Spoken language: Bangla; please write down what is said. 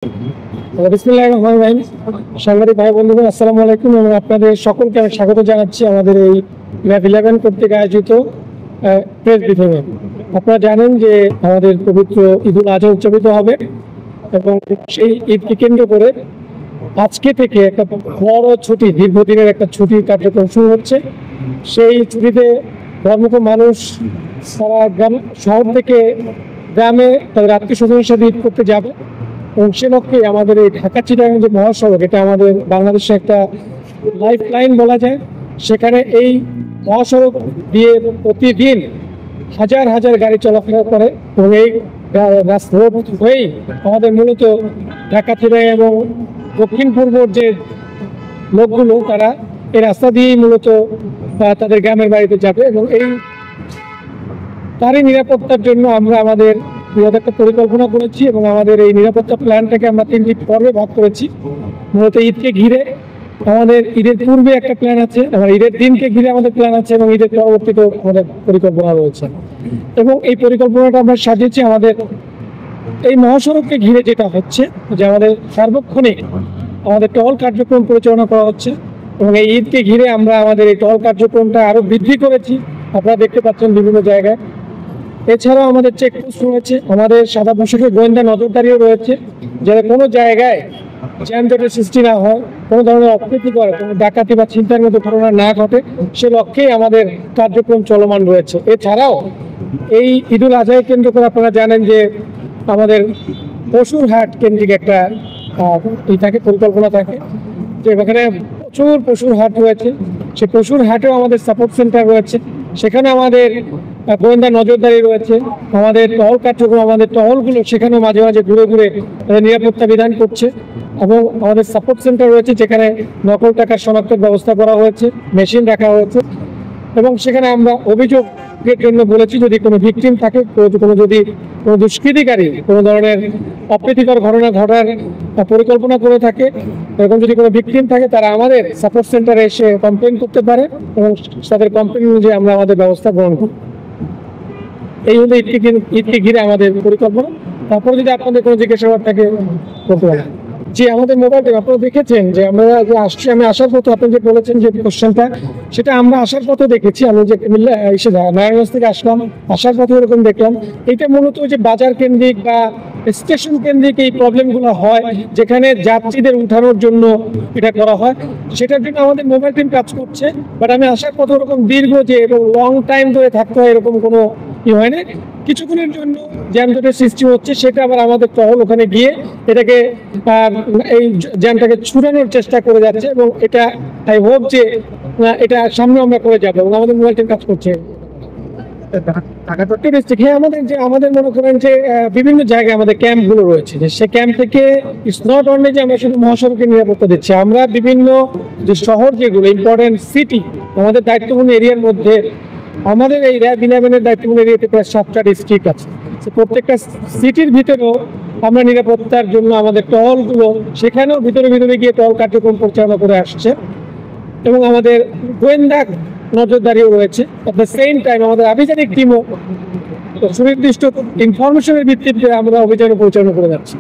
বিসমিল্লাহির রহমানির রহিম। সাংবাদিক ভাই বন্ধুগণ, আসসালামু আলাইকুম এবং আপনাদের সকলকে আমি স্বাগত জানাচ্ছি আমাদের এই ল্যাব 11 কর্তৃক আয়োজিত প্রেস ব্রিফিংয়ে। আপনারা জানেন যে আমাদের পবিত্র ঈদুল আজহা উদযাপিত হবে এবং সেই ঈদকে কেন্দ্র করে আজকে থেকে একটা বড় ছুটি, দীর্ঘদিনের একটা ছুটির কার্যক্রম শুরু হচ্ছে। সেই ছুটিতে ধর্মক মানুষ সারা গ্রাম শহর থেকে গ্রামে তাদের আত্মীয় স্বজনের সাথে ঈদ করতে যাবে এবং সে লক্ষ্যে আমাদের এই ঢাকা চিটাগাং যে মহাসড়ক, এটা আমাদের বাংলাদেশে একটা লাইফ লাইন বলা যায়। সেখানে এই মহাসড়ক দিয়ে প্রতিদিন হাজার হাজার গাড়ি চলাফেরা করে এবং এই রাস্তা হয়েই আমাদের মূলত ঢাকা চিটাগাং এবং দক্ষিণ পূর্ব যে লোকগুলো তারা এই রাস্তা দিয়েই মূলত তাদের গ্রামের বাড়িতে যাবে এবং এই তারই নিরাপত্তার জন্য আমরা আমাদের বৃহৎ একটা পরিকল্পনা করেছি এবং আমাদের এই নিরাপত্তা প্ল্যানটাকে আমরা 3টি পর্বে ভাগ করেছি। মূলত ঈদকে ঘিরে আমাদের ঈদের পূর্বে একটা প্ল্যান আছে, আবার ঈদের দিনকে ঘিরে আমাদের প্ল্যান আছে এবং ঈদের পরবর্তীতেও আমাদের পরিকল্পনা রয়েছে। এবং এই পরিকল্পনাটা আমরা সাজিয়েছি আমাদের এই মহাসড়ককে ঘিরে, যেটা হচ্ছে যে আমাদের সার্বক্ষণিক আমাদের টহল কার্যক্রম পরিচালনা করা হচ্ছে এবং এই ঈদকে ঘিরে আমরা আমাদের এই টহল কার্যক্রমটা আরো বৃদ্ধি করেছি। আপনারা দেখতে পাচ্ছেন বিভিন্ন জায়গায়। এছাড়াও আমাদের চেকপোস্ট রয়েছে, আমাদের সাদা পোশাকে গোয়েন্দা নজরদারিও রয়েছে, যাতে কোনো জায়গায় যানজটের সৃষ্টি না হয়, কোনো ধরনের অপ্রীতিকর কোনো ডাকাতি বা ছিনতাইয়ের মতো ঘটনা না ঘটে, সে লক্ষ্যেই আমাদের কার্যক্রম চলমান রয়েছে। এছাড়াও এই ঈদুল আজহাকে কেন্দ্র করে আপনারা জানেন যে আমাদের পশুর হাট কেন্দ্রিক একটা পরিকল্পনা থাকে, যে এখানে প্রচুর পশুর হাট রয়েছে। সেই পশুর হাটেও আমাদের সাপোর্ট সেন্টার রয়েছে, সেখানে আমাদের গোয়েন্দা নজরদারি রয়েছে, আমাদের টহল কার্যক্রম, আমাদের টহলগুলো সেখানেও মাঝে মাঝে ঘুরে ঘুরে নিরাপত্তা বিধান করছে এবং আমাদের সাপোর্ট সেন্টার রয়েছে, যেখানে নকল টাকার শনাক্তের ব্যবস্থা করা হয়েছে, মেশিন রাখা হয়েছে এবং সেখানে আমরা অভিযোগের জন্য বলেছি যদি কোনো ভিকটিম থাকে, যদি কোনো দুষ্কৃতিকারী কোনো ধরনের অপ্রীতিকর ঘটনা ঘটার পরিকল্পনা করে থাকে, এরকম যদি কোনো ভিকটিম থাকে তারা আমাদের সাপোর্ট সেন্টারে এসে কমপ্লেন করতে পারে এবং তাদের কমপ্লেন অনুযায়ী আমরা আমাদের ব্যবস্থা গ্রহণ করি। এই হলো ঈদকে ঘিরে আমাদের পরিকল্পনা। তারপরে যদি আপনাদের কোনো জিজ্ঞাসাবাদ থাকে করতে পারেন। জি, আমাদের মোবাইল টিম আপনারা দেখেছেন যে আমরা যে আসছি, আমি আসার পথে আপনি যে বলেছেন যে কোশ্চেনটা, সেটা আমরা আসার পথে দেখেছি। আমি যে নারায়ণগঞ্জ থেকে আসলাম, আসার পথে এরকম দেখলাম। এটা মূলত যে বাজার কেন্দ্রিক বা স্টেশন কেন্দ্রিক এই প্রবলেমগুলো হয়, যেখানে যাত্রীদের উঠানোর জন্য এটা করা হয়, সেটার জন্য আমাদের মোবাইল টিম কাজ করছে। বাট আমি আসার পথে ওরকম দীর্ঘ যে এবং লং টাইম ধরে থাকতে হয় এরকম কোনো হয় না। কিছুক্ষণের জন্য জ্যামজটের সৃষ্টি হচ্ছে, সেটা আবার আমাদের টহল ওখানে গিয়ে এটাকে এই জ্যামটাকে ছুড়ানোর চেষ্টা করে যাচ্ছে এবং এটা আই হোপ যে এটা সামনে আমরা করে যাবো এবং আমাদের মোবাইল টিম কাজ করছে। আমাদের মনে করেন যে বিভিন্ন জায়গায় আমাদের ক্যাম্পগুলো রয়েছে, যে সে ক্যাম্প থেকে ইটস নট অনলি যে আমরা শুধু মহাসড়কের নিরাপত্তা দিচ্ছি, আমরা বিভিন্ন যে শহর যেগুলো ইম্পর্টেন্ট সিটি, আমাদের দায়িত্বপূর্ণ এরিয়ার মধ্যে আমাদের এই ল্যাব 11-এর দায়িত্বপূর্ণ এরিয়াতে প্রায় 7টা ডিস্ট্রিক্ট আছে। প্রত্যেকটা সিটির ভিতরেও আমরা নিরাপত্তার জন্য আমাদের টহলগুলো সেখানেও ভিতরে ভিতরে গিয়ে টহল কার্যক্রম পরিচালনা করে আসছে এবং আমাদের গোয়েন্দা নজরদারিও রয়েছে। অ্যাট দ্য সেম টাইম আমাদের আভিযানিক টিমও সুনির্দিষ্ট ইনফরমেশনের ভিত্তিতে আমরা অভিযান পরিচালনা করে যাচ্ছি।